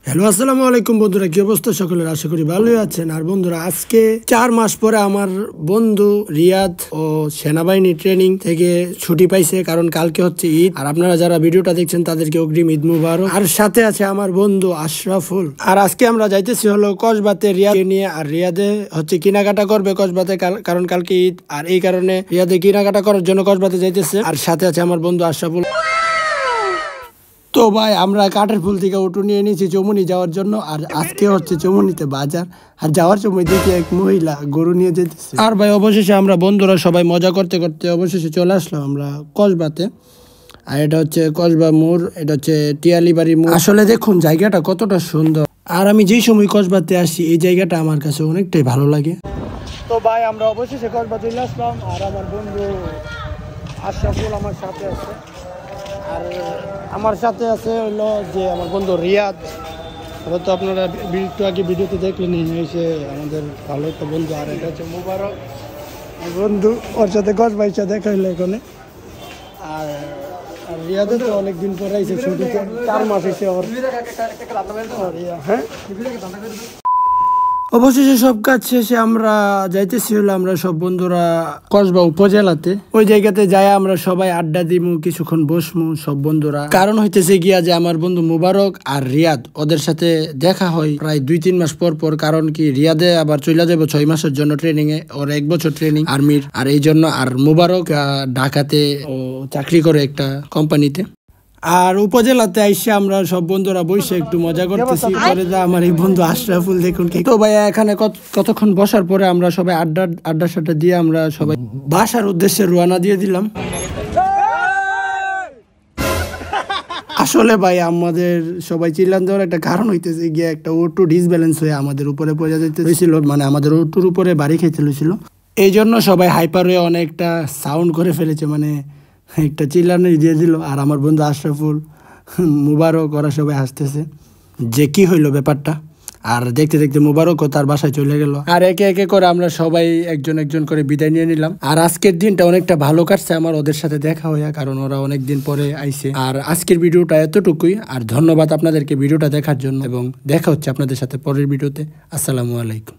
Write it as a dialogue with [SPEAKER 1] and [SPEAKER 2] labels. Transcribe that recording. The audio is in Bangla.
[SPEAKER 1] হ্যালো, আসসালামু আলাইকুম বন্ধুরা, কি অবস্থা সকলের? আশা করি ভালোই আছেন। আর বন্ধুরা, আজকে 4 মাস পরে আমার বন্ধু রিয়াদ ও সেনাবাহিনী ট্রেনিং থেকে ছুটি পাইছে, কারণ কালকে হচ্ছে ঈদ। আর আপনারা যারা ভিডিওটা দেখছেন তাদেরকে অগ্রিম ঈদ মুবারক। আর সাথে আছে আমার বন্ধু আশরাফুল। আর আজকে আমরা যাইতেছি হলো কসবাতে রিয়াদকে নিয়ে। আর রিয়াদে হচ্ছে কেনাকাটা করবে কসবাতে, কারণ কালকে ঈদ। আর এই কারণে রিয়াদে কেনাকাটা করার জন্য কসবাতে যাইতেছে। আর সাথে আছে আমার বন্ধু আশরাফুল। তো ভাই, আমরা কাঠের ফুল থেকে অটো নিয়ে নিয়েছি চমুনি যাওয়ার জন্য। আর আজকে হচ্ছে চমুনিতে বাজার। আর যাওয়ার সময় দেখি এক মহিলা গরু নিয়ে যেতেছে। আর ভাই, অবশেষে আমরা বন্ধুরা সবাই মজা করতে করতে অবশেষে চলে আসলাম আমরা কসবাতে। আর এটা হচ্ছে কসবা মোড়, এটা হচ্ছে টিয়ালিবাড়ি মোড়। আসলে দেখুন জায়গাটা কতটা সুন্দর। আর আমি যেই সময় কসবাতে আসি এই জায়গাটা আমার কাছে অনেকটাই ভালো লাগে। তো ভাই, আমরা অবশেষে কসবা চলে আসলাম। আর আমার বন্ধু আশরাফুল আমার সাথে আছে। আর আমার সাথে আছে হলো যে আমার বন্ধু রিয়াদ। তো আপনারা একটু আগে ভিডিওতে দেখলেন, এসে আমাদের ভালো একটা বন্ধু। আর এটা হচ্ছে মুবারক বন্ধু, ওর সাথে কসবাইসা দেখা হইলো এখানে। আর রিয়াদে তো অনেকদিন পরে আইসে ছুটিতে, 4 মাস এসে ওর। হ্যাঁ, অবশেষে সব কাজ শেষে আমরা যাইতেছি হলো আমরা সব বন্ধুরা কসবা উপজেলাতে। ওই জায়গাতে যাই আমরা সবাই আড্ডা দিমু, কিছুক্ষণ বসমু সব বন্ধুরা। কারণ হইতেছে গিয়া যে আমার বন্ধু মুবারক আর রিয়াদ, ওদের সাথে দেখা হয় প্রায় 2-3 মাস পর পর। কারণ কি, রিয়াদে আবার চলে যাবো 6 মাসের জন্য ট্রেনিং এ, ওর 1 বছর ট্রেনিং আর্মির। আর এই জন্য আর মুবারক ঢাকাতে ও চাকরি করে একটা কোম্পানিতে। আর উপজেলাতে আইসে আমরা সব বন্ধুরা বসে একটু মজা করতেছি। পরে আমার এই বন্ধু আশরাফুল দেখুন কি। তো ভাইয়া, এখানে কতক্ষণ বসার পরে আমরা সবাই আড্ডা সাড্ডা দিয়ে আমরা সবাই বাসার উদ্দেশ্যে রওনা দিয়ে দিলাম। আসলে ভাই, আমাদের সবাই চিল্লান দেওয়ার একটা কারণ হইতেছে গিয়ে একটা অটো ডিসব্যালেন্স হয়ে আমাদের উপরে পড়ে যেতে হয়েছিল। মানে আমাদের অটোর উপরে বাড়ি খেতে হয়েছিল। এই জন্য সবাই হাইপার হয়ে অনেকটা সাউন্ড করে ফেলেছে, মানে একটা চিল্লানো দিয়ে দিল। আর আমার বন্ধু আশরাফুল, মুবারক, ওরা সবাই হাসতেছে যে কি হইলো ব্যাপারটা। আর দেখতে দেখতে মুবারকও তার বাসায় চলে গেল। আর একে একে করে আমরা সবাই একজন একজন করে বিদায় নিয়ে নিলাম। আর আজকের দিনটা অনেকটা ভালো কাটছে আমার ওদের সাথে দেখা হইয়া, কারণ ওরা অনেকদিন পরে আইছে। আর আজকের ভিডিওটা এতটুকুই। আর ধন্যবাদ আপনাদেরকে ভিডিওটা দেখার জন্য, এবং দেখা হচ্ছে আপনাদের সাথে পরের ভিডিওতে। আসসালামু আলাইকুম।